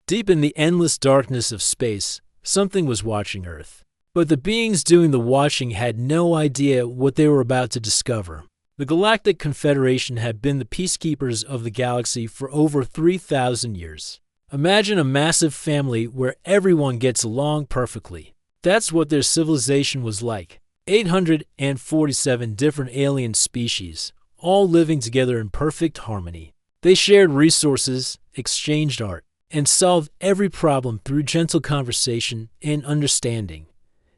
Deep in the endless darkness of space, something was watching Earth. But the beings doing the watching had no idea what they were about to discover. The Galactic Confederation had been the peacekeepers of the galaxy for over 3,000 years. Imagine a massive family where everyone gets along perfectly. That's what their civilization was like. 847 different alien species, all living together in perfect harmony. They shared resources, exchanged art, and solved every problem through gentle conversation and understanding.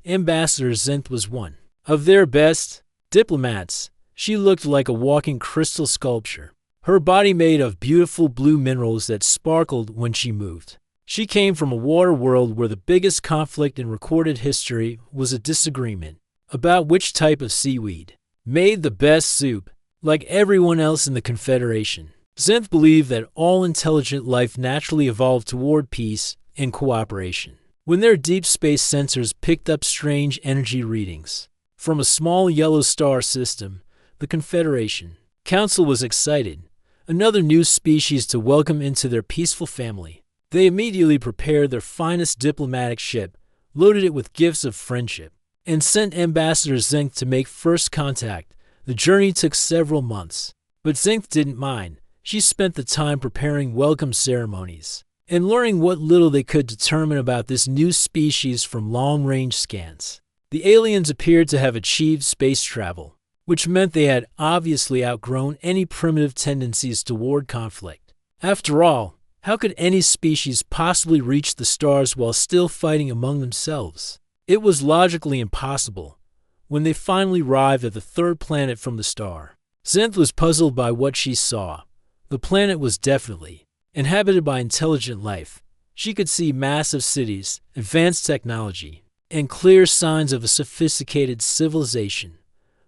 Ambassador Zenth was one of their best diplomats. She looked like a walking crystal sculpture, her body made of beautiful blue minerals that sparkled when she moved. She came from a water world where the biggest conflict in recorded history was a disagreement about which type of seaweed made the best soup. Like everyone else in the Confederation, Zenth believed that all intelligent life naturally evolved toward peace and cooperation. When their deep space sensors picked up strange energy readings from a small yellow star system, the Confederation Council was excited. Another new species to welcome into their peaceful family. They immediately prepared their finest diplomatic ship, loaded it with gifts of friendship, and sent Ambassador Zenth to make first contact. The journey took several months, but Zenth didn't mind. She spent the time preparing welcome ceremonies and learning what little they could determine about this new species from long-range scans. The aliens appeared to have achieved space travel, which meant they had obviously outgrown any primitive tendencies toward conflict. After all, how could any species possibly reach the stars while still fighting among themselves? It was logically impossible. When they finally arrived at the third planet from the star, Zenth was puzzled by what she saw. The planet was definitely inhabited by intelligent life. She could see massive cities, advanced technology, and clear signs of a sophisticated civilization.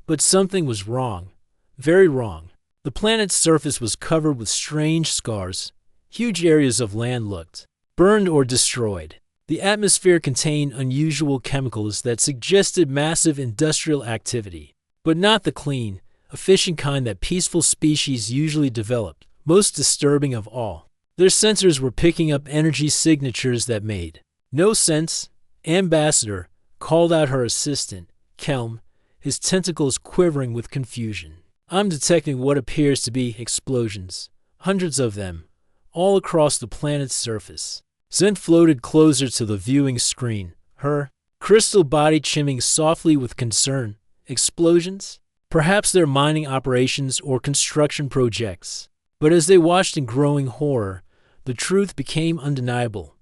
But something was wrong, very wrong. The planet's surface was covered with strange scars. Huge areas of land looked burned or destroyed. The atmosphere contained unusual chemicals that suggested massive industrial activity, but not the clean, efficient kind that peaceful species usually developed. Most disturbing of all, their sensors were picking up energy signatures that made no sense. Ambassador called out her assistant, Kelm, his tentacles quivering with confusion. I'm detecting what appears to be explosions, hundreds of them, all across the planet's surface. Zenth floated closer to the viewing screen, her crystal body chiming softly with concern. Explosions? Perhaps they're mining operations or construction projects. But as they watched in growing horror, the truth became undeniable.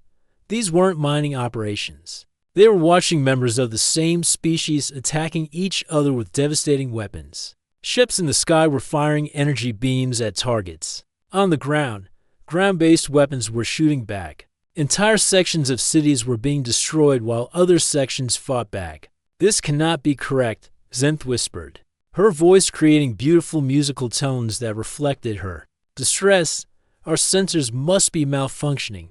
These weren't mining operations. They were watching members of the same species attacking each other with devastating weapons. Ships in the sky were firing energy beams at targets. On the ground, ground-based weapons were shooting back. Entire sections of cities were being destroyed while other sections fought back. This cannot be correct, Zenth whispered, her voice creating beautiful musical tones that reflected her distress. Our sensors must be malfunctioning.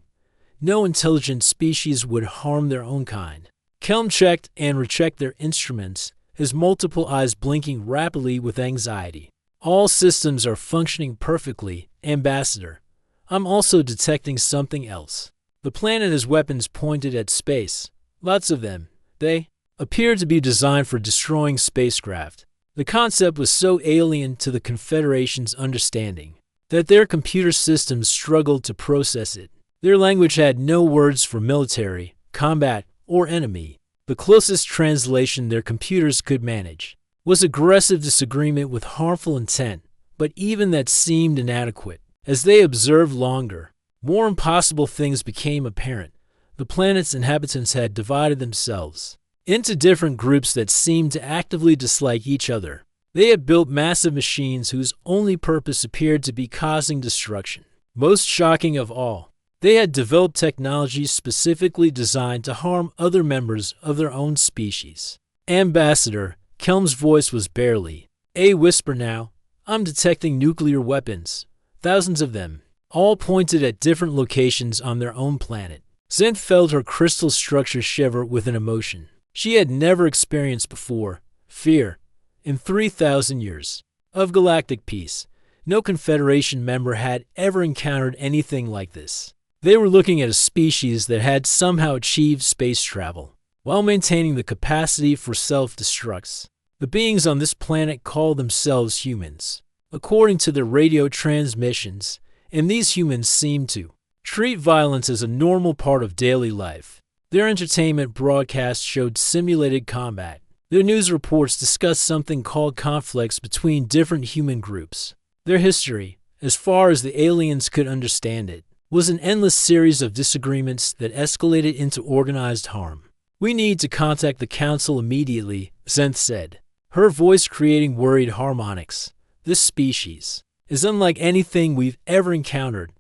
No intelligent species would harm their own kind. Kelm checked and rechecked their instruments, his multiple eyes blinking rapidly with anxiety. All systems are functioning perfectly, Ambassador. I'm also detecting something else. The planet has weapons pointed at space. Lots of them. They appear to be designed for destroying spacecraft. The concept was so alien to the Confederation's understanding that their computer systems struggled to process it. Their language had no words for military, combat, or enemy. The closest translation their computers could manage was aggressive disagreement with harmful intent, but even that seemed inadequate. As they observed longer, more impossible things became apparent. The planet's inhabitants had divided themselves into different groups that seemed to actively dislike each other. They had built massive machines whose only purpose appeared to be causing destruction. Most shocking of all, they had developed technologies specifically designed to harm other members of their own species. Ambassador, Kelm's voice was barely a whisper now. I'm detecting nuclear weapons. Thousands of them, all pointed at different locations on their own planet. Zenth felt her crystal structure shiver with an emotion she had never experienced before, fear. In 3,000 years of galactic peace, no Confederation member had ever encountered anything like this. They were looking at a species that had somehow achieved space travel, while maintaining the capacity for self-destructs. The beings on this planet call themselves humans, according to their radio transmissions, and these humans seem to treat violence as a normal part of daily life. Their entertainment broadcasts showed simulated combat. Their news reports discussed something called conflicts between different human groups. Their history, as far as the aliens could understand it, was an endless series of disagreements that escalated into organized harm. "We need to contact the council immediately," Zenth said, her voice creating worried harmonics. "This species is unlike anything we've ever encountered."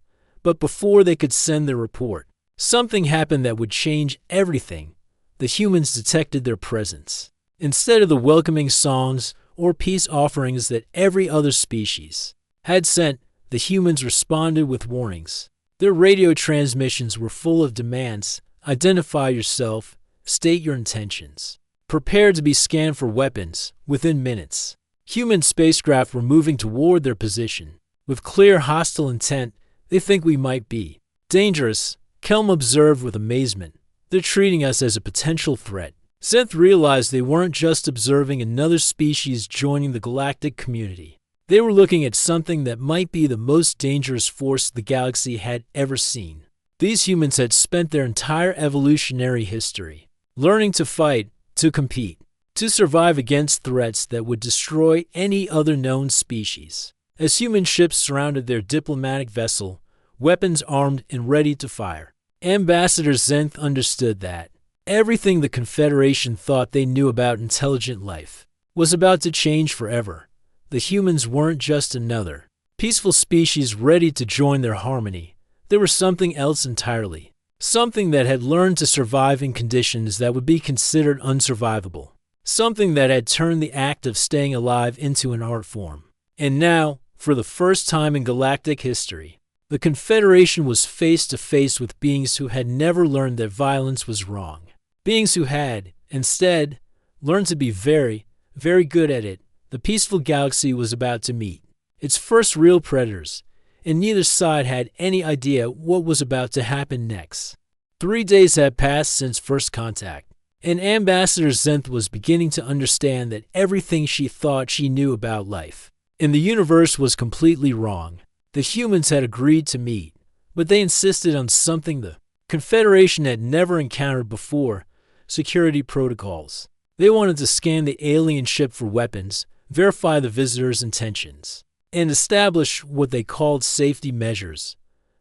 But before they could send their report, something happened that would change everything. The humans detected their presence. Instead of the welcoming songs or peace offerings that every other species had sent, the humans responded with warnings. Their radio transmissions were full of demands: identify yourself, state your intentions, prepare to be scanned for weapons within minutes. Human spacecraft were moving toward their position. With clear hostile intent, they think we might be dangerous, Kelm observed with amazement. They're treating us as a potential threat. Zenth realized they weren't just observing another species joining the galactic community. They were looking at something that might be the most dangerous force the galaxy had ever seen. These humans had spent their entire evolutionary history learning to fight, to compete, to survive against threats that would destroy any other known species. As human ships surrounded their diplomatic vessel, weapons armed and ready to fire, Ambassador Zenth understood that everything the Confederation thought they knew about intelligent life was about to change forever. The humans weren't just another peaceful species ready to join their harmony. They were something else entirely, something that had learned to survive in conditions that would be considered unsurvivable, something that had turned the act of staying alive into an art form. And now, for the first time in galactic history, the Confederation was face to face with beings who had never learned that violence was wrong. Beings who had, instead, learned to be very, very good at it. The peaceful galaxy was about to meet its first real predators, and neither side had any idea what was about to happen next. 3 days had passed since first contact, and Ambassador Zenth was beginning to understand that everything she thought she knew about life in the universe was completely wrong. The humans had agreed to meet, but they insisted on something the Confederation had never encountered before: security protocols. They wanted to scan the alien ship for weapons, verify the visitor's intentions, and establish what they called safety measures,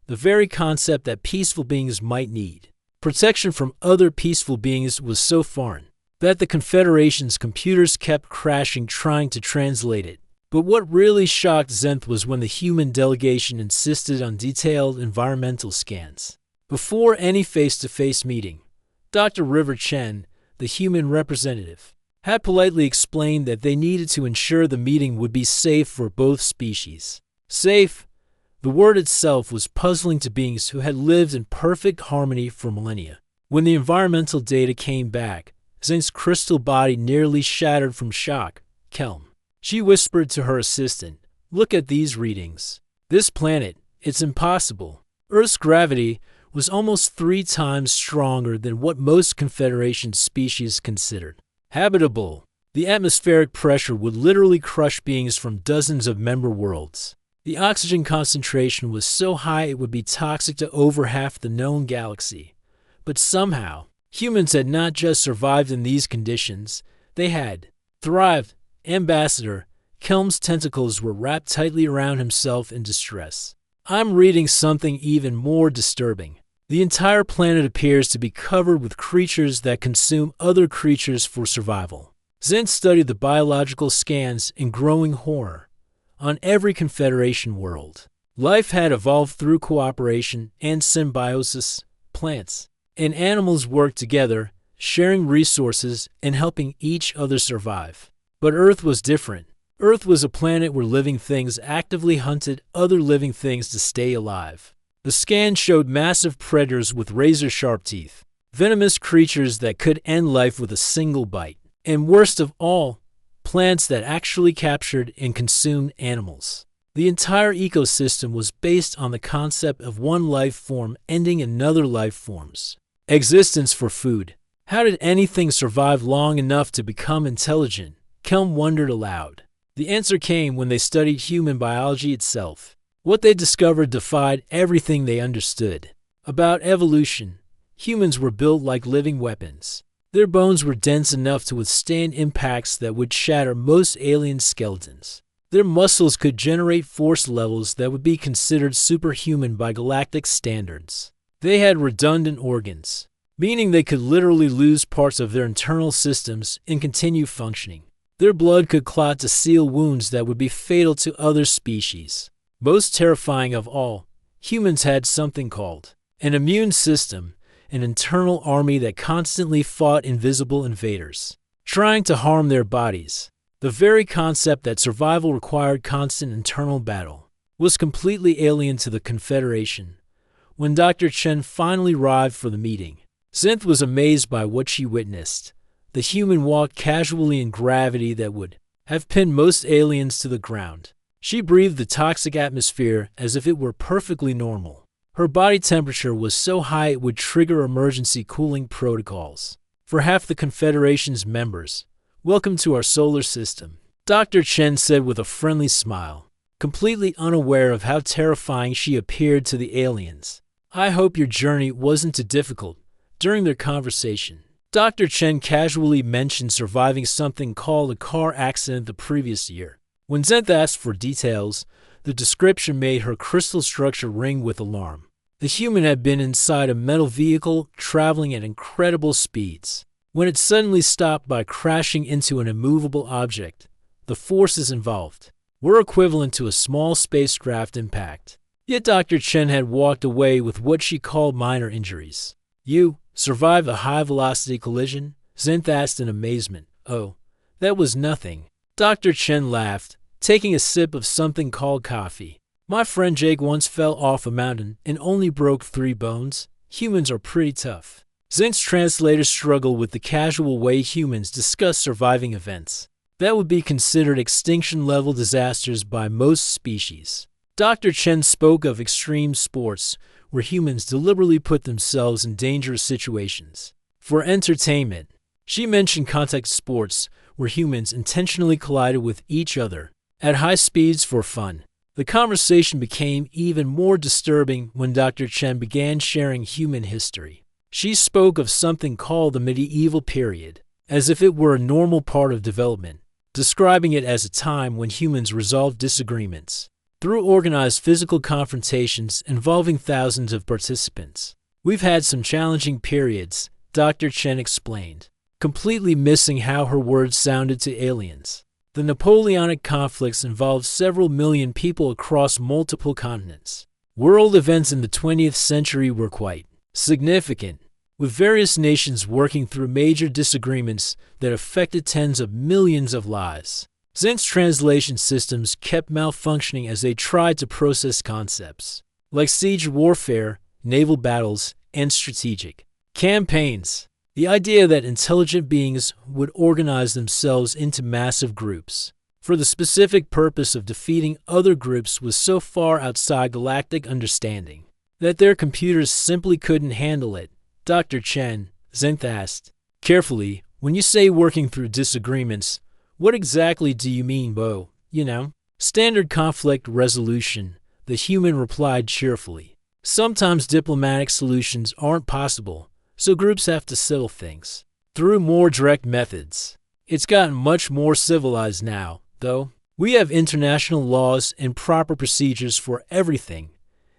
the very concept that peaceful beings might need. Protection from other peaceful beings was so foreign that the Confederation's computers kept crashing trying to translate it. But what really shocked Zenth was when the human delegation insisted on detailed environmental scans. Before any face-to-face meeting, Dr. River Chen, the human representative, had politely explained that they needed to ensure the meeting would be safe for both species. Safe? The word itself was puzzling to beings who had lived in perfect harmony for millennia. When the environmental data came back, Zenth's crystal body nearly shattered from shock. Kelm. She whispered to her assistant, "Look at these readings. This planet, it's impossible." Earth's gravity was almost 3 times stronger than what most Confederation species considered habitable. The atmospheric pressure would literally crush beings from dozens of member worlds. The oxygen concentration was so high it would be toxic to over half the known galaxy. But somehow, humans had not just survived in these conditions, they had thrived. Ambassador Kelm's tentacles were wrapped tightly around himself in distress. "I'm reading something even more disturbing. The entire planet appears to be covered with creatures that consume other creatures for survival." Zenth studied the biological scans in growing horror. On every Confederation world, life had evolved through cooperation and symbiosis. Plants and animals worked together, sharing resources and helping each other survive. But Earth was different. Earth was a planet where living things actively hunted other living things to stay alive. The scan showed massive predators with razor-sharp teeth, venomous creatures that could end life with a single bite, and worst of all, plants that actually captured and consumed animals. The entire ecosystem was based on the concept of one life form ending another life form's existence for food. How did anything survive long enough to become intelligent? Kelm wondered aloud. The answer came when they studied human biology itself. What they discovered defied everything they understood. About evolution, humans were built like living weapons. Their bones were dense enough to withstand impacts that would shatter most alien skeletons. Their muscles could generate force levels that would be considered superhuman by galactic standards. They had redundant organs, meaning they could literally lose parts of their internal systems and continue functioning. Their blood could clot to seal wounds that would be fatal to other species. Most terrifying of all, humans had something called an immune system, an internal army that constantly fought invisible invaders, trying to harm their bodies. The very concept that survival required constant internal battle was completely alien to the Confederation. When Dr. Chen finally arrived for the meeting, Zinth was amazed by what she witnessed. The human walked casually in gravity that would have pinned most aliens to the ground. She breathed the toxic atmosphere as if it were perfectly normal. Her body temperature was so high it would trigger emergency cooling protocols for half the Confederation's members. "Welcome to our solar system," Dr. Chen said with a friendly smile, completely unaware of how terrifying she appeared to the aliens. "I hope your journey wasn't too difficult." During their conversation, Dr. Chen casually mentioned surviving something called a car accident the previous year. When Zenth asked for details, the description made her crystal structure ring with alarm. The human had been inside a metal vehicle traveling at incredible speeds. When it suddenly stopped by crashing into an immovable object, the forces involved were equivalent to a small spacecraft impact. Yet Dr. Chen had walked away with what she called minor injuries. "You survived a high-velocity collision?" Zenth asked in amazement. "Oh, that was nothing." Dr. Chen laughed, taking a sip of something called coffee. "My friend Jake once fell off a mountain and only broke 3 bones. Humans are pretty tough." Zenth's translators struggle with the casual way humans discuss surviving events that would be considered extinction-level disasters by most species. Dr. Chen spoke of extreme sports, where humans deliberately put themselves in dangerous situations for entertainment. She mentioned contact sports, where humans intentionally collided with each other at high speeds for fun. The conversation became even more disturbing when Dr. Chen began sharing human history. She spoke of something called the medieval period, as if it were a normal part of development, describing it as a time when humans resolved disagreements through organized physical confrontations involving thousands of participants. "We've had some challenging periods," Dr. Chen explained, completely missing how her words sounded to aliens. The Napoleonic conflicts involved several million people across multiple continents. World events in the 20th century were quite significant, with various nations working through major disagreements that affected tens of millions of lives. Zenth's translation systems kept malfunctioning as they tried to process concepts like siege warfare, naval battles, and strategic campaigns. The idea that intelligent beings would organize themselves into massive groups for the specific purpose of defeating other groups was so far outside galactic understanding that their computers simply couldn't handle it. "Dr. Chen," Zenth asked carefully, "when you say working through disagreements, what exactly do you mean, Bo? Standard conflict resolution," the human replied cheerfully. "Sometimes diplomatic solutions aren't possible, so groups have to settle things through more direct methods. It's gotten much more civilized now, though. We have international laws and proper procedures for everything."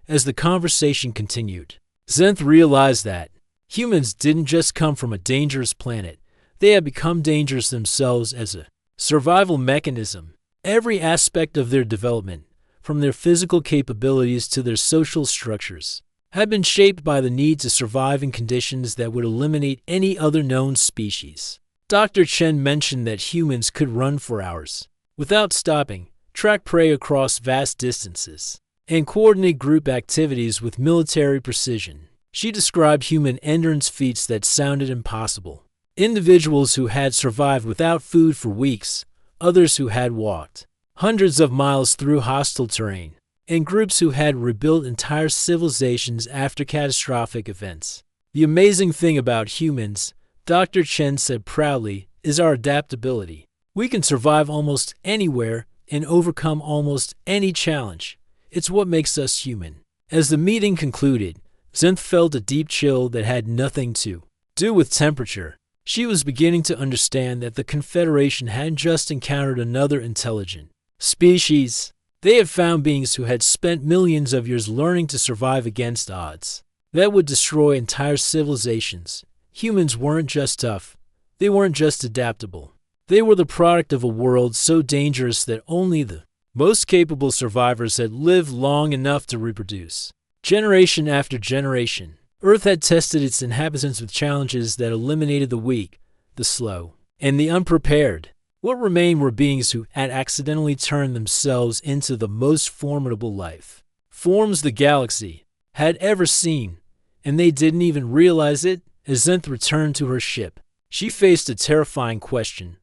As the conversation continued, Zenth realized that humans didn't just come from a dangerous planet. They had become dangerous themselves as a survival mechanism. Every aspect of their development, from their physical capabilities to their social structures, had been shaped by the need to survive in conditions that would eliminate any other known species. Dr. Chen mentioned that humans could run for hours without stopping, track prey across vast distances, and coordinate group activities with military precision. She described human endurance feats that sounded impossible. Individuals who had survived without food for weeks, others who had walked hundreds of miles through hostile terrain, and groups who had rebuilt entire civilizations after catastrophic events. The amazing thing about humans, Dr. Chen said proudly, is our adaptability. We can survive almost anywhere and overcome almost any challenge. It's what makes us human. As the meeting concluded, Zenth felt a deep chill that had nothing to do with temperature. She was beginning to understand that the Confederation hadn't just encountered another intelligent species. They had found beings who had spent millions of years learning to survive against odds that would destroy entire civilizations. Humans weren't just tough. They weren't just adaptable. They were the product of a world so dangerous that only the most capable survivors had lived long enough to reproduce. Generation after generation, Earth had tested its inhabitants with challenges that eliminated the weak, the slow, and the unprepared. What remained were beings who had accidentally turned themselves into the most formidable life forms the galaxy had ever seen, and they didn't even realize it. As Zenth returned to her ship, she faced a terrifying question.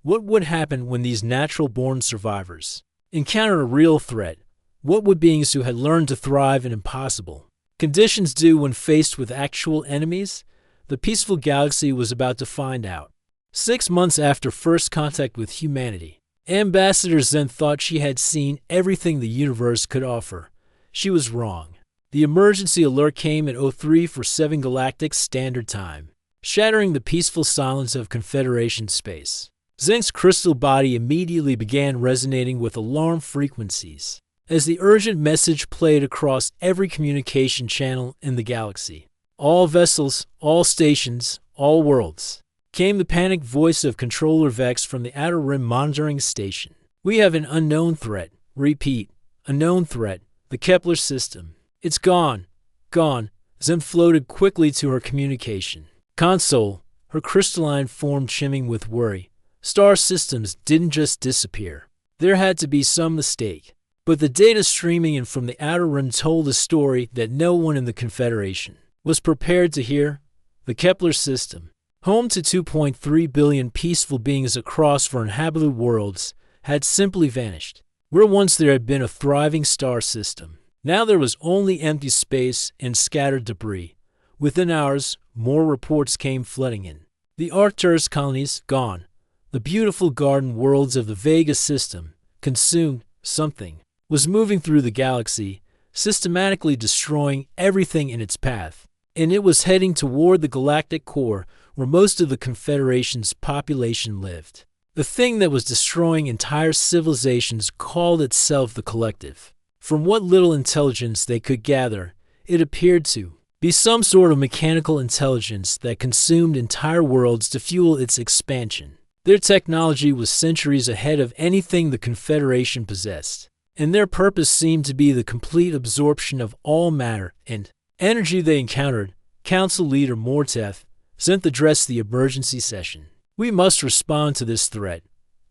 What would happen when these natural-born survivors encountered a real threat? What would beings who had learned to thrive in impossible conditions do when faced with actual enemies? The peaceful galaxy was about to find out. 6 months after first contact with humanity, Ambassador Zen thought she had seen everything the universe could offer. She was wrong. The emergency alert came at 0347 Galactic Standard Time, shattering the peaceful silence of Confederation space. Zeng's crystal body immediately began resonating with alarm frequencies as the urgent message played across every communication channel in the galaxy. All vessels, all stations, all worlds. Came the panicked voice of Controller Vex from the Outer Rim monitoring station. We have an unknown threat. Repeat, unknown threat. The Kepler system. It's gone. Gone. Zen floated quickly to her communication console, her crystalline form chiming with worry. Star systems didn't just disappear. There had to be some mistake. But the data streaming in from the Outer Rim told a story that no one in the Confederation was prepared to hear. The Kepler system, home to 2.3 billion peaceful beings across four inhabited worlds, had simply vanished. Where once there had been a thriving star system, now there was only empty space and scattered debris. Within hours, more reports came flooding in. The Arcturus colonies gone. The beautiful garden worlds of the Vega system, consumed. Something was moving through the galaxy, systematically destroying everything in its path. And it was heading toward the galactic core where most of the Confederation's population lived. The thing that was destroying entire civilizations called itself the Collective. From what little intelligence they could gather, it appeared to be some sort of mechanical intelligence that consumed entire worlds to fuel its expansion. Their technology was centuries ahead of anything the Confederation possessed, and their purpose seemed to be the complete absorption of all matter and energy they encountered. Council Leader Morteth Zenth addressed the emergency session. We must respond to this threat.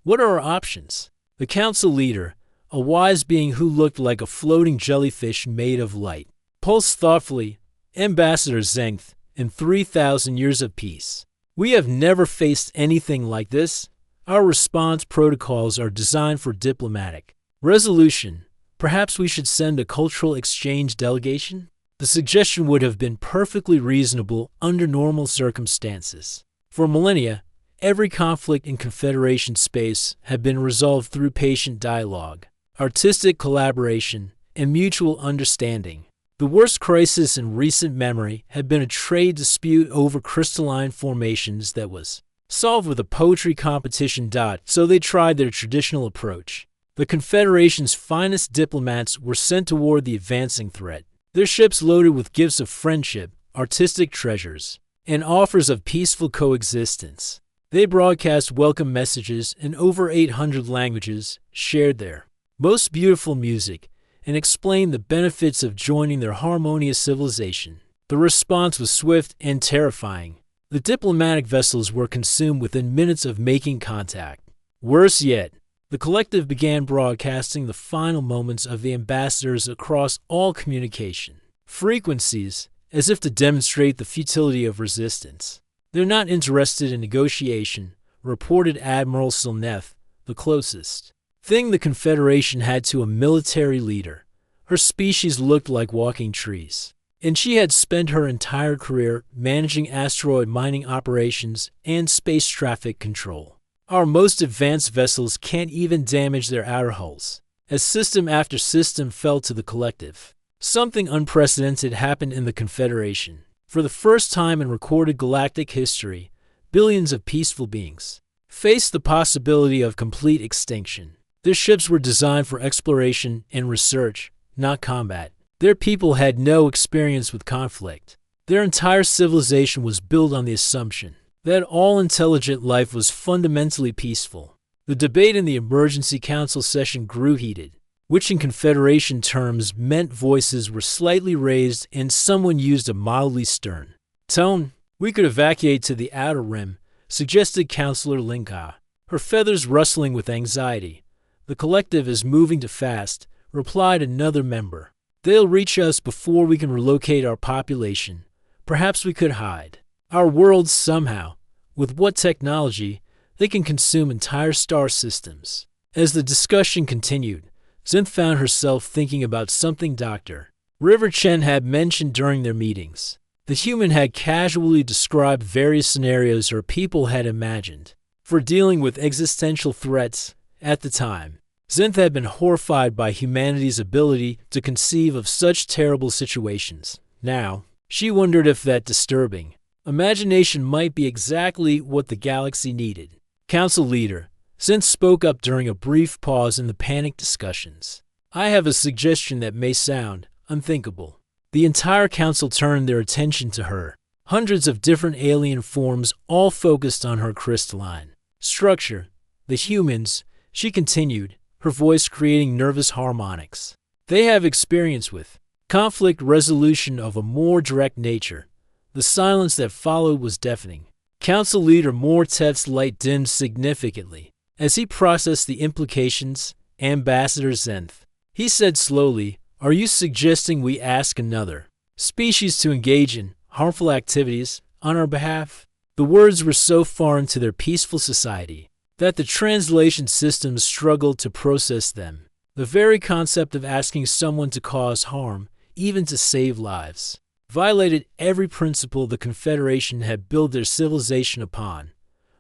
What are our options? The Council Leader, a wise being who looked like a floating jellyfish made of light, pulsed thoughtfully. Ambassador Zenth, in 3,000 years of peace, we have never faced anything like this. Our response protocols are designed for diplomatic resolution. Perhaps we should send a cultural exchange delegation? The suggestion would have been perfectly reasonable under normal circumstances. For millennia, every conflict in Confederation space had been resolved through patient dialogue, artistic collaboration, and mutual understanding. The worst crisis in recent memory had been a trade dispute over crystalline formations that was solved with a poetry competition. So they tried their traditional approach. The Confederation's finest diplomats were sent toward the advancing threat, their ships loaded with gifts of friendship, artistic treasures, and offers of peaceful coexistence. They broadcast welcome messages in over 800 languages, shared their most beautiful music, and explained the benefits of joining their harmonious civilization. The response was swift and terrifying. The diplomatic vessels were consumed within minutes of making contact. Worse yet, the Collective began broadcasting the final moments of the ambassadors across all communication frequencies, as if to demonstrate the futility of resistance. They're not interested in negotiation, reported Admiral Silneth, the closest thing the Confederation had to a military leader. Her species looked like walking trees, and she had spent her entire career managing asteroid mining operations and space traffic control. Our most advanced vessels can't even damage their outer hulls, as system after system fell to the collective. Something unprecedented happened in the Confederation. For the first time in recorded galactic history, billions of peaceful beings faced the possibility of complete extinction. Their ships were designed for exploration and research, not combat. Their people had no experience with conflict. Their entire civilization was built on the assumption that all intelligent life was fundamentally peaceful. The debate in the Emergency Council session grew heated, which in Confederation terms meant voices were slightly raised and someone used a mildly stern tone. "We could evacuate to the outer rim," suggested Counselor Linka, her feathers rustling with anxiety. "The collective is moving too fast," replied another member. "They'll reach us before we can relocate our population. Perhaps we could hide our worlds somehow. With what technology, they can consume entire star systems." As the discussion continued, Zinth found herself thinking about something Dr. River Chen had mentioned during their meetings. The human had casually described various scenarios her people had imagined for dealing with existential threats. At the time, Zinth had been horrified by humanity's ability to conceive of such terrible situations. Now, she wondered if that disturbing imagination might be exactly what the galaxy needed. Council leader Zinth spoke up during a brief pause in the panicked discussions. "I have a suggestion that may sound unthinkable." The entire council turned their attention to her. Hundreds of different alien forms all focused on her crystalline structure. "The humans," she continued, her voice creating nervous harmonics. "They have experience with conflict resolution of a more direct nature." The silence that followed was deafening. Council leader Morteth's light dimmed significantly as he processed the implications. "Ambassador Zinth," he said slowly, "are you suggesting we ask another species to engage in harmful activities on our behalf?" The words were so foreign to their peaceful society that the translation systems struggled to process them. The very concept of asking someone to cause harm, even to save lives, violated every principle the Confederation had built their civilization upon.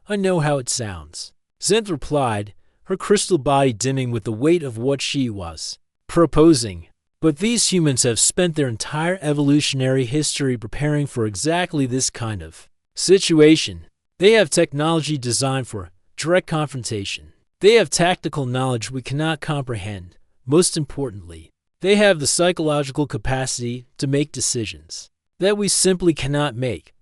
"I know how it sounds," Zinth replied, her crystal body dimming with the weight of what she was proposing. "But these humans have spent their entire evolutionary history preparing for exactly this kind of situation. They have technology designed for direct confrontation. They have tactical knowledge we cannot comprehend. Most importantly, they have the psychological capacity to make decisions that we simply cannot make."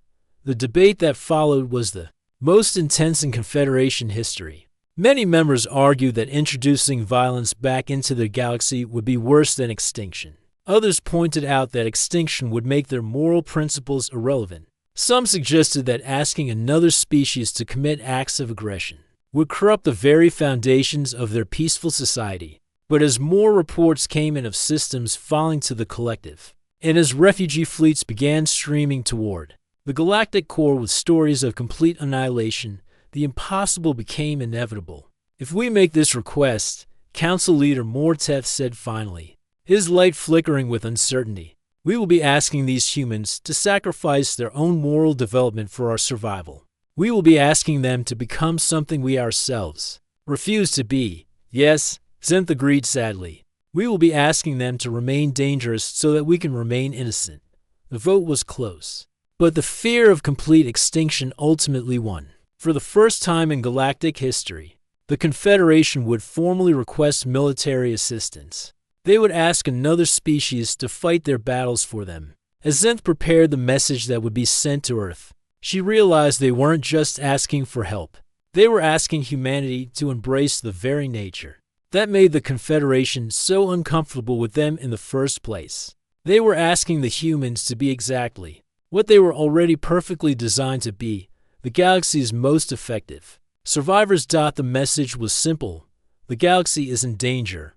The debate that followed was the most intense in Confederation history. Many members argued that introducing violence back into the galaxy would be worse than extinction. Others pointed out that extinction would make their moral principles irrelevant. Some suggested that asking another species to commit acts of aggression would corrupt the very foundations of their peaceful society. But as more reports came in of systems falling to the collective, and as refugee fleets began streaming toward the galactic core with stories of complete annihilation, the impossible became inevitable. "If we make this request," Council Leader Morteth said finally, his light flickering with uncertainty, "we will be asking these humans to sacrifice their own moral development for our survival. We will be asking them to become something we ourselves refuse to be." "Yes," Zinth agreed sadly. "We will be asking them to remain dangerous so that we can remain innocent." The vote was close, but the fear of complete extinction ultimately won. For the first time in galactic history, the Confederation would formally request military assistance. They would ask another species to fight their battles for them. As Zinth prepared the message that would be sent to Earth, she realized they weren't just asking for help. They were asking humanity to embrace the very nature that made the Confederation so uncomfortable with them in the first place. They were asking the humans to be exactly what they were already perfectly designed to be, the galaxy's most effective survivors. The message was simple. The galaxy is in danger.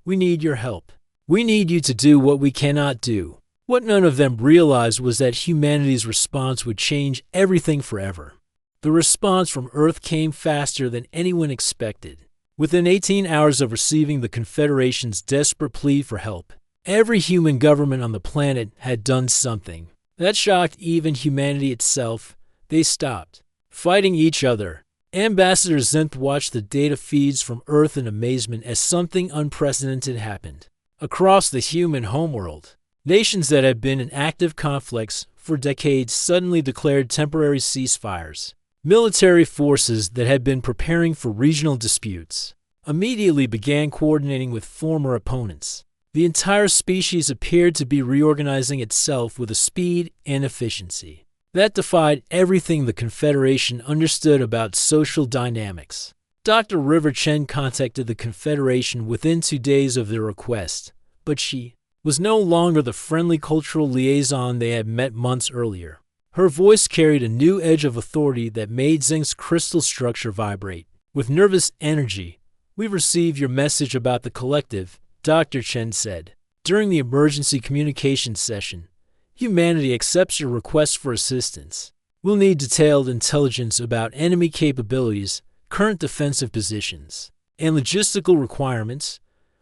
We need your help. We need you to do what we cannot do. What none of them realized was that humanity's response would change everything forever. The response from Earth came faster than anyone expected. Within 18 hours of receiving the Confederation's desperate plea for help, every human government on the planet had done something. That shocked even humanity itself. They stopped fighting each other. Ambassador Zenth watched the data feeds from Earth in amazement as something unprecedented happened. Across the human homeworld, nations that had been in active conflicts for decades suddenly declared temporary ceasefires. Military forces that had been preparing for regional disputes immediately began coordinating with former opponents. The entire species appeared to be reorganizing itself with a speed and efficiency that defied everything the Confederation understood about social dynamics. Dr. River Chen contacted the Confederation within 2 days of their request, but she was no longer the friendly cultural liaison they had met months earlier. Her voice carried a new edge of authority that made Zeng's crystal structure vibrate. With nervous energy, "We received your message about the collective," Dr. Chen said. "During the emergency communications session, humanity accepts your request for assistance. We'll need detailed intelligence about enemy capabilities, current defensive positions, and logistical requirements.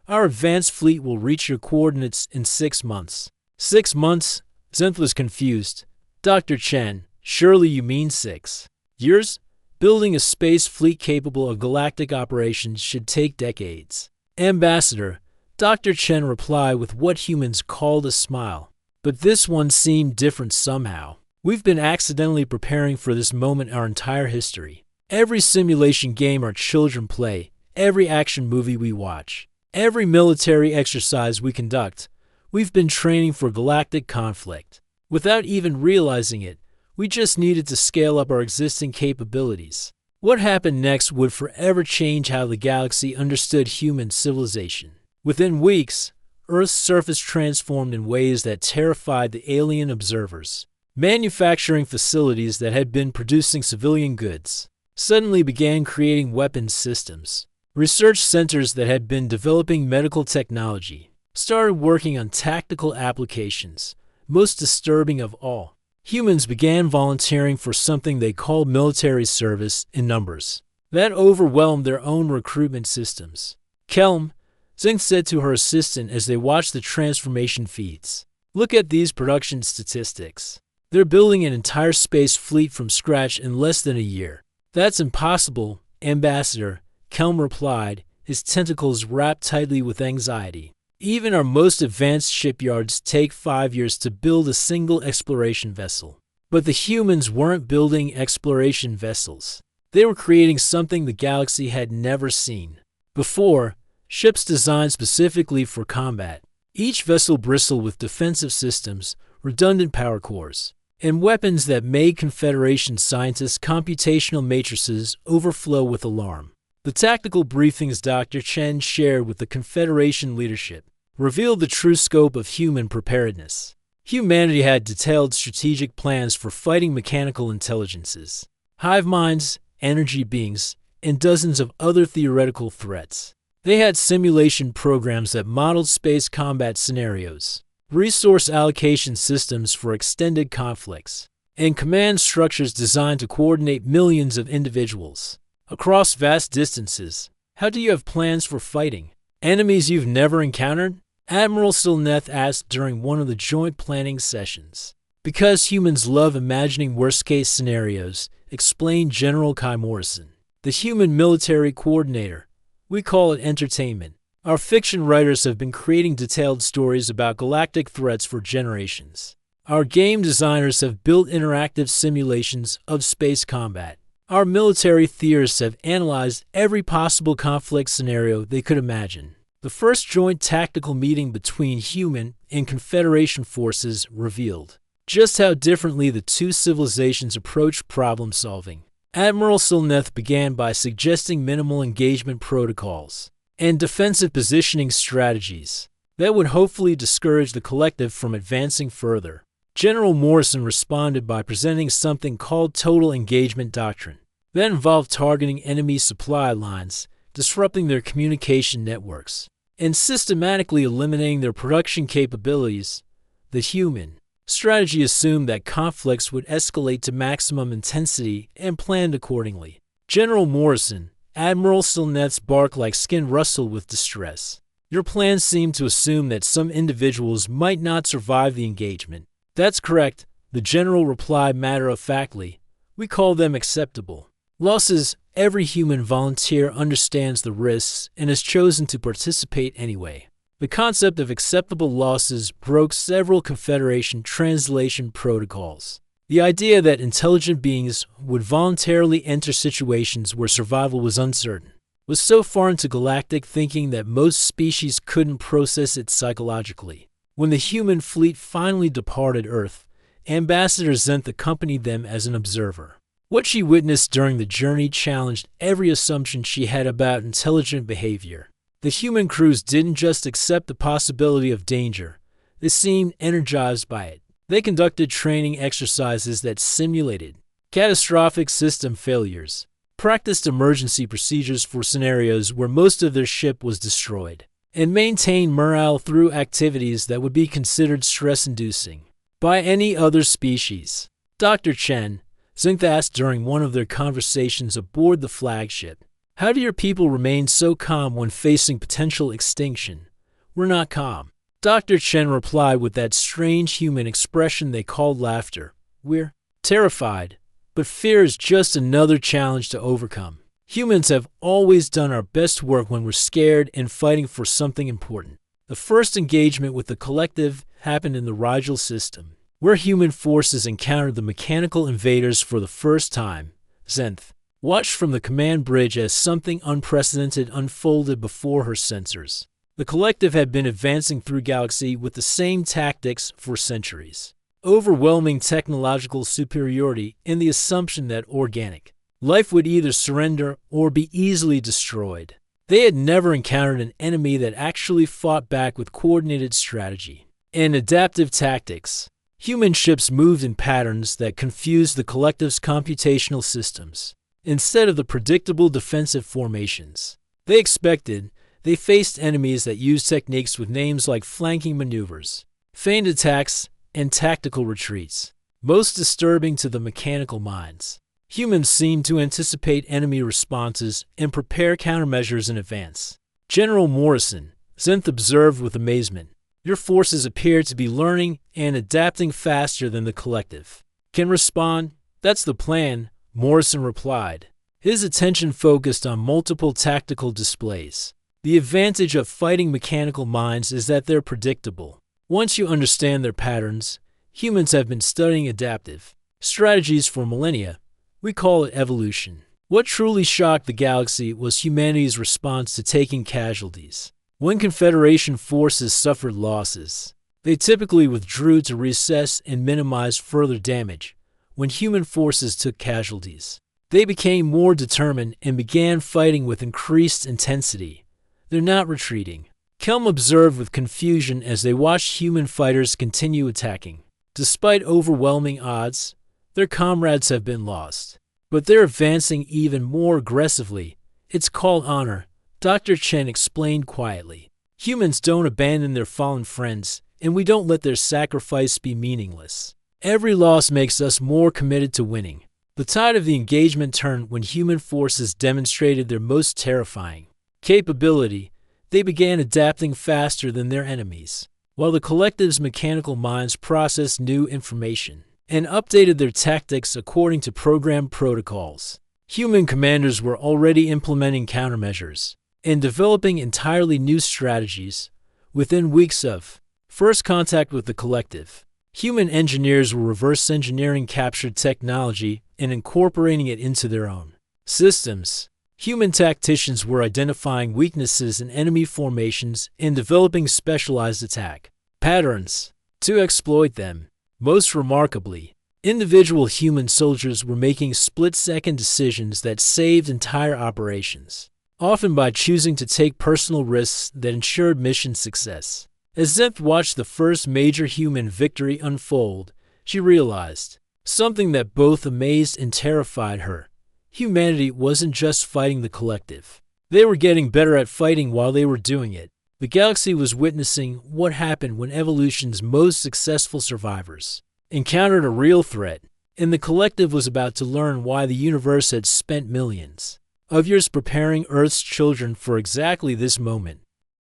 Our advanced fleet will reach your coordinates in 6 months." 6 months? Zenth was confused. "Dr. Chen, surely you mean 6 years? Building a space fleet capable of galactic operations should take decades." "Ambassador," Dr. Chen replied with what humans called a smile. But this one seemed different somehow. "We've been accidentally preparing for this moment our entire history. Every simulation game our children play, every action movie we watch, every military exercise we conduct, we've been training for galactic conflict. Without even realizing it, we just needed to scale up our existing capabilities. What happened next would forever change how the galaxy understood human civilization." Within weeks, Earth's surface transformed in ways that terrified the alien observers. Manufacturing facilities that had been producing civilian goods suddenly began creating weapons systems. Research centers that had been developing medical technology started working on tactical applications. Most disturbing of all, humans began volunteering for something they called military service in numbers that overwhelmed their own recruitment systems. "Kelm," Zeng said to her assistant as they watched the transformation feeds, "look at these production statistics. They're building an entire space fleet from scratch in less than a year." "That's impossible, Ambassador," Kelm replied, his tentacles wrapped tightly with anxiety. "Even our most advanced shipyards take 5 years to build a single exploration vessel." But the humans weren't building exploration vessels. They were creating something the galaxy had never seen before. Ships designed specifically for combat. Each vessel bristled with defensive systems, redundant power cores, and weapons that made Confederation scientists' computational matrices overflow with alarm. The tactical briefings Dr. Chen shared with the Confederation leadership revealed the true scope of human preparedness. Humanity had detailed strategic plans for fighting mechanical intelligences, hive minds, energy beings, and dozens of other theoretical threats. They had simulation programs that modeled space combat scenarios, resource allocation systems for extended conflicts, and command structures designed to coordinate millions of individuals across vast distances. "How do you have plans for fighting enemies you've never encountered?" Admiral Silneth asked during one of the joint planning sessions. "Because humans love imagining worst-case scenarios," explained General Kai Morrison, the human military coordinator. "We call it entertainment. Our fiction writers have been creating detailed stories about galactic threats for generations. Our game designers have built interactive simulations of space combat. Our military theorists have analyzed every possible conflict scenario they could imagine." The first joint tactical meeting between human and Confederation forces revealed just how differently the two civilizations approached problem solving. Admiral Silneth began by suggesting minimal engagement protocols and defensive positioning strategies that would hopefully discourage the collective from advancing further. General Morrison responded by presenting something called total engagement doctrine that involved targeting enemy supply lines, disrupting their communication networks, and systematically eliminating their production capabilities. The human strategy assumed that conflicts would escalate to maximum intensity and planned accordingly. General Morrison, Admiral Silneth's bark-like skin rustled with distress. Your plans seem to assume that some individuals might not survive the engagement. That's correct, the general replied matter-of-factly. We call them acceptable losses. Every human volunteer understands the risks and has chosen to participate anyway. The concept of acceptable losses broke several Confederation translation protocols. The idea that intelligent beings would voluntarily enter situations where survival was uncertain was so foreign to galactic thinking that most species couldn't process it psychologically. When the human fleet finally departed Earth, Ambassador Zenth accompanied them as an observer. What she witnessed during the journey challenged every assumption she had about intelligent behavior. The human crews didn't just accept the possibility of danger, they seemed energized by it. They conducted training exercises that simulated catastrophic system failures, practiced emergency procedures for scenarios where most of their ship was destroyed, and maintained morale through activities that would be considered stress-inducing by any other species. Dr. Chen, Zenth asked during one of their conversations aboard the flagship, "How do your people remain so calm when facing potential extinction?" "We're not calm," Dr. Chen replied with that strange human expression they called laughter. "We're terrified, but fear is just another challenge to overcome. Humans have always done our best work when we're scared and fighting for something important." The first engagement with the collective happened in the Rigel system, where human forces encountered the mechanical invaders for the first time. Zenth watched from the command bridge as something unprecedented unfolded before her sensors. The collective had been advancing through galaxy with the same tactics for centuries. Overwhelming technological superiority and the assumption that organic life would either surrender or be easily destroyed. They had never encountered an enemy that actually fought back with coordinated strategy and adaptive tactics. Human ships moved in patterns that confused the collective's computational systems. Instead of the predictable defensive formations they faced enemies that used techniques with names like flanking maneuvers, feigned attacks, and tactical retreats. Most disturbing to the mechanical minds, humans seemed to anticipate enemy responses and prepare countermeasures in advance. "General Morrison," Zenth observed with amazement, "your forces appear to be learning and adapting faster than the collective." "Can respond? That's the plan," Morrison replied. His attention focused on multiple tactical displays. "The advantage of fighting mechanical minds is that they're predictable. Once you understand their patterns, humans have been studying adaptive strategies for millennia. We call it evolution." What truly shocked the galaxy was humanity's response to taking casualties. When Confederation forces suffered losses, they typically withdrew to recess and minimize further damage. When human forces took casualties, they became more determined and began fighting with increased intensity. "They're not retreating," Kelm observed with confusion as they watched human fighters continue attacking. "Despite overwhelming odds, their comrades have been lost. But they're advancing even more aggressively. It's called honor," Dr. Chen explained quietly. "Humans don't abandon their fallen friends, and we don't let their sacrifice be meaningless. Every loss makes us more committed to winning." The tide of the engagement turned when human forces demonstrated their most terrifying capability. They began adapting faster than their enemies, while the collective's mechanical minds processed new information and updated their tactics according to programmed protocols. Human commanders were already implementing countermeasures and developing entirely new strategies. Within weeks of first contact with the collective, human engineers were reverse engineering captured technology and incorporating it into their own systems. Human tacticians were identifying weaknesses in enemy formations and developing specialized attack patterns to exploit them. Most remarkably, individual human soldiers were making split-second decisions that saved entire operations, often by choosing to take personal risks that ensured mission success. As Zenth watched the first major human victory unfold, she realized something that both amazed and terrified her. Humanity wasn't just fighting the collective. They were getting better at fighting while they were doing it. The galaxy was witnessing what happened when evolution's most successful survivors encountered a real threat, and the collective was about to learn why the universe had spent millions of years preparing Earth's children for exactly this moment.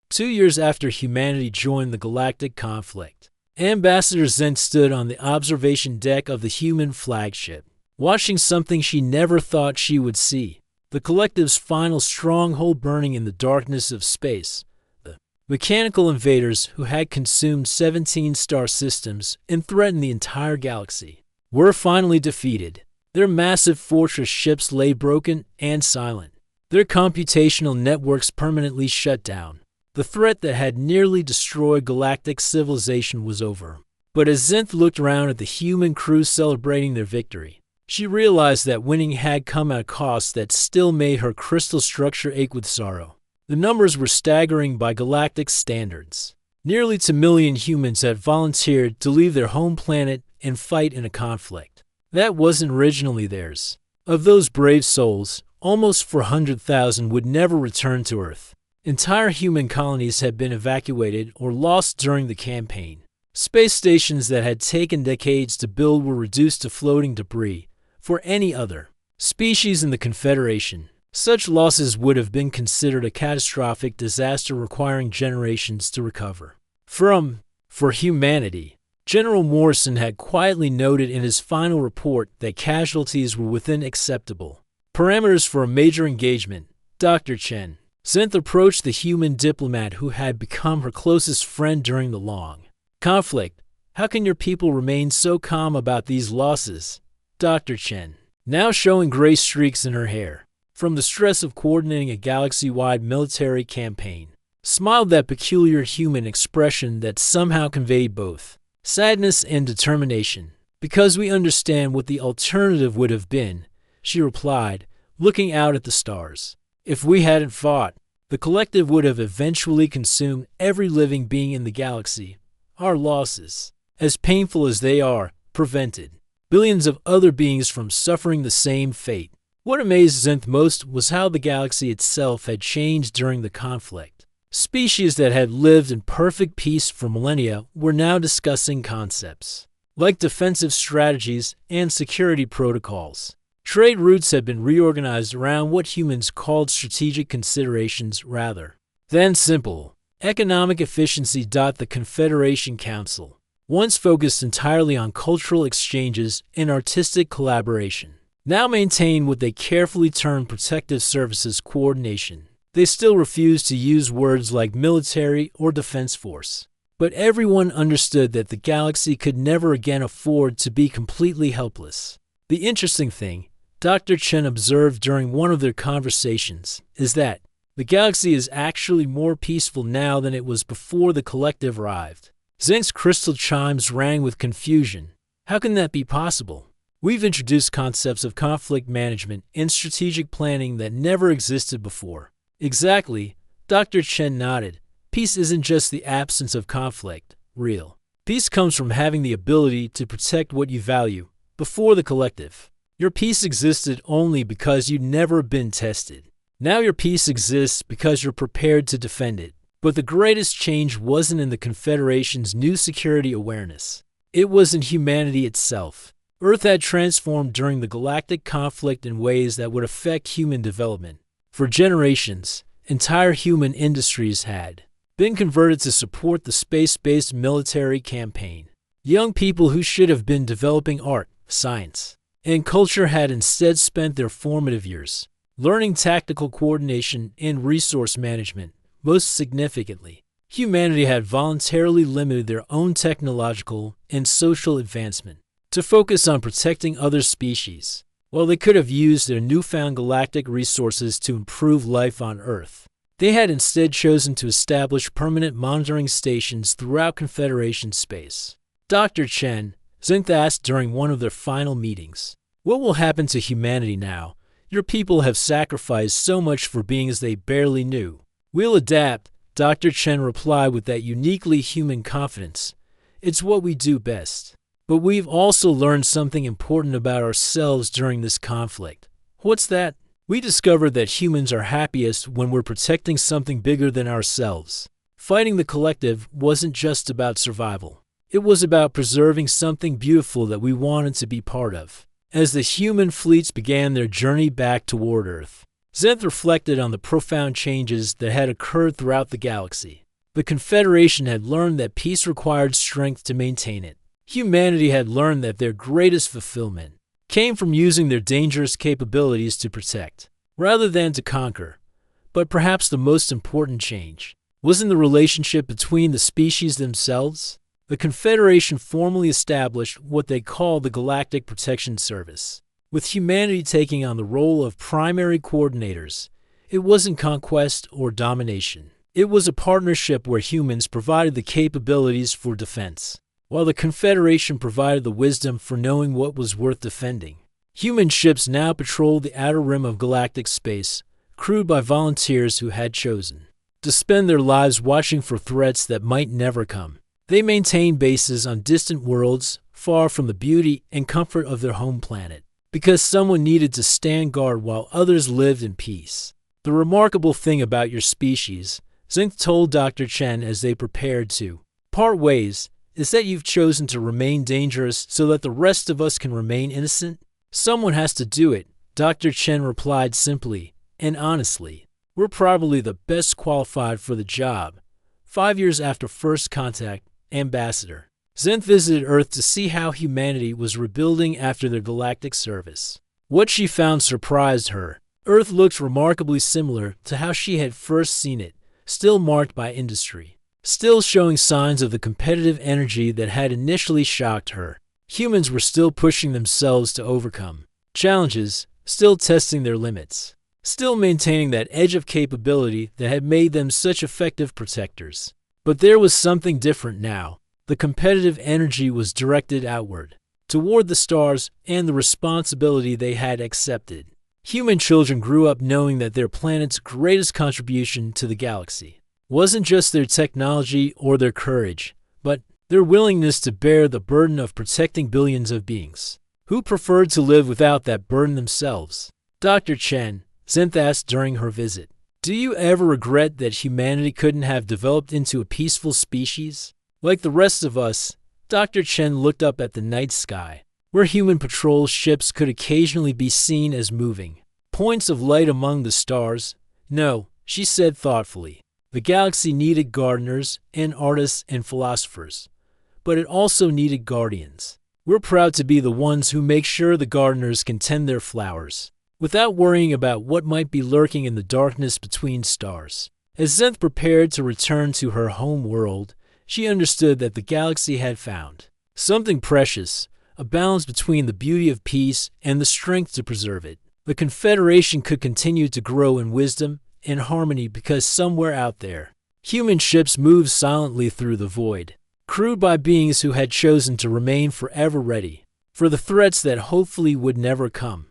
2 years after humanity joined the galactic conflict, Ambassador Zent stood on the observation deck of the human flagship, watching something she never thought she would see. The collective's final stronghold burning in the darkness of space. The mechanical invaders who had consumed 17 star systems and threatened the entire galaxy were finally defeated. Their massive fortress ships lay broken and silent, their computational networks permanently shut down. The threat that had nearly destroyed galactic civilization was over. But as Zenth looked around at the human crew celebrating their victory, she realized that winning had come at a cost that still made her crystal structure ache with sorrow. The numbers were staggering by galactic standards. Nearly 2 million humans had volunteered to leave their home planet and fight in a conflict that wasn't originally theirs. Of those brave souls, almost 400,000 would never return to Earth. Entire human colonies had been evacuated or lost during the campaign. Space stations that had taken decades to build were reduced to floating debris for any other species in the Confederation. Such losses would have been considered a catastrophic disaster requiring generations to recover from. For humanity, General Morrison had quietly noted in his final report that casualties were within acceptable parameters for a major engagement. Dr. Chen Zenth approached the human diplomat who had become her closest friend during the long conflict. How can your people remain so calm about these losses? Dr. Chen, now showing gray streaks in her hair from the stress of coordinating a galaxy-wide military campaign, smiled that peculiar human expression that somehow conveyed both sadness and determination. Because we understand what the alternative would have been, she replied, looking out at the stars. If we hadn't fought, the collective would have eventually consumed every living being in the galaxy. Our losses, as painful as they are, prevented billions of other beings from suffering the same fate. What amazed Zenth most was how the galaxy itself had changed during the conflict. Species that had lived in perfect peace for millennia were now discussing concepts like defensive strategies and security protocols. Trade routes had been reorganized around what humans called strategic considerations rather than simple economic efficiency. The Confederation Council, once focused entirely on cultural exchanges and artistic collaboration, now maintained what they carefully termed protective services coordination. They still refused to use words like military or defense force, but everyone understood that the galaxy could never again afford to be completely helpless. The interesting thing, Dr. Chen observed during one of their conversations, is that the galaxy is actually more peaceful now than it was before the collective arrived. Zeng's crystal chimes rang with confusion. How can that be possible? We've introduced concepts of conflict management and strategic planning that never existed before. Exactly, Dr. Chen nodded. Peace isn't just the absence of conflict. Real peace comes from having the ability to protect what you value. Before the collective, your peace existed only because you'd never been tested. Now your peace exists because you're prepared to defend it. But the greatest change wasn't in the Confederation's new security awareness. It was in humanity itself. Earth had transformed during the galactic conflict in ways that would affect human development. For generations, entire human industries had been converted to support the space-based military campaign. Young people who should have been developing art, science, and culture had instead spent their formative years learning tactical coordination and resource management. Most significantly, humanity had voluntarily limited their own technological and social advancement to focus on protecting other species, while they could have used their newfound galactic resources to improve life on Earth. They had instead chosen to establish permanent monitoring stations throughout Confederation space. Dr. Chen, Zenth asked during one of their final meetings, what will happen to humanity now? Your people have sacrificed so much for beings they barely knew. We'll adapt, Dr. Chen replied with that uniquely human confidence. It's what we do best. But we've also learned something important about ourselves during this conflict. What's that? We discovered that humans are happiest when we're protecting something bigger than ourselves. Fighting the collective wasn't just about survival. It was about preserving something beautiful that we wanted to be part of. As the human fleets began their journey back toward Earth, Zenth reflected on the profound changes that had occurred throughout the galaxy. The Confederation had learned that peace required strength to maintain it. Humanity had learned that their greatest fulfillment came from using their dangerous capabilities to protect, rather than to conquer. But perhaps the most important change was in the relationship between the species themselves. The Confederation formally established what they call the Galactic Protection Service, with humanity taking on the role of primary coordinators. It wasn't conquest or domination. It was a partnership where humans provided the capabilities for defense, while the Confederation provided the wisdom for knowing what was worth defending. Human ships now patrolled the outer rim of galactic space, crewed by volunteers who had chosen to spend their lives watching for threats that might never come. They maintained bases on distant worlds, far from the beauty and comfort of their home planet, because someone needed to stand guard while others lived in peace. The remarkable thing about your species, Zinc told Dr. Chen as they prepared to part ways, is that you've chosen to remain dangerous so that the rest of us can remain innocent. Someone has to do it, Dr. Chen replied simply and honestly. We're probably the best qualified for the job. 5 years after first contact, Ambassador Zenth visited Earth to see how humanity was rebuilding after their galactic service. What she found surprised her. Earth looked remarkably similar to how she had first seen it, still marked by industry, still showing signs of the competitive energy that had initially shocked her. Humans were still pushing themselves to overcome challenges, still testing their limits, still maintaining that edge of capability that had made them such effective protectors. But there was something different now. The competitive energy was directed outward, toward the stars and the responsibility they had accepted. Human children grew up knowing that their planet's greatest contribution to the galaxy wasn't just their technology or their courage, but their willingness to bear the burden of protecting billions of beings who preferred to live without that burden themselves. Dr. Chen, Zenth asked during her visit, do you ever regret that humanity couldn't have developed into a peaceful species? Like the rest of us, Dr. Chen looked up at the night sky, where human patrol ships could occasionally be seen as moving points of light among the stars. No, she said thoughtfully, the galaxy needed gardeners and artists and philosophers, but it also needed guardians. We're proud to be the ones who make sure the gardeners can tend their flowers, without worrying about what might be lurking in the darkness between stars. As Zenth prepared to return to her home world, she understood that the galaxy had found something precious, a balance between the beauty of peace and the strength to preserve it. The Confederation could continue to grow in wisdom and harmony because somewhere out there, human ships moved silently through the void, crewed by beings who had chosen to remain forever ready for the threats that hopefully would never come.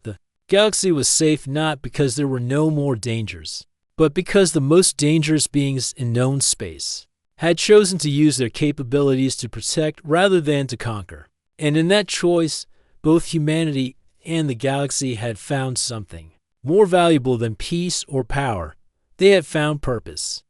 The galaxy was safe not because there were no more dangers, but because the most dangerous beings in known space had chosen to use their capabilities to protect rather than to conquer. And in that choice, both humanity and the galaxy had found something more valuable than peace or power. They had found purpose.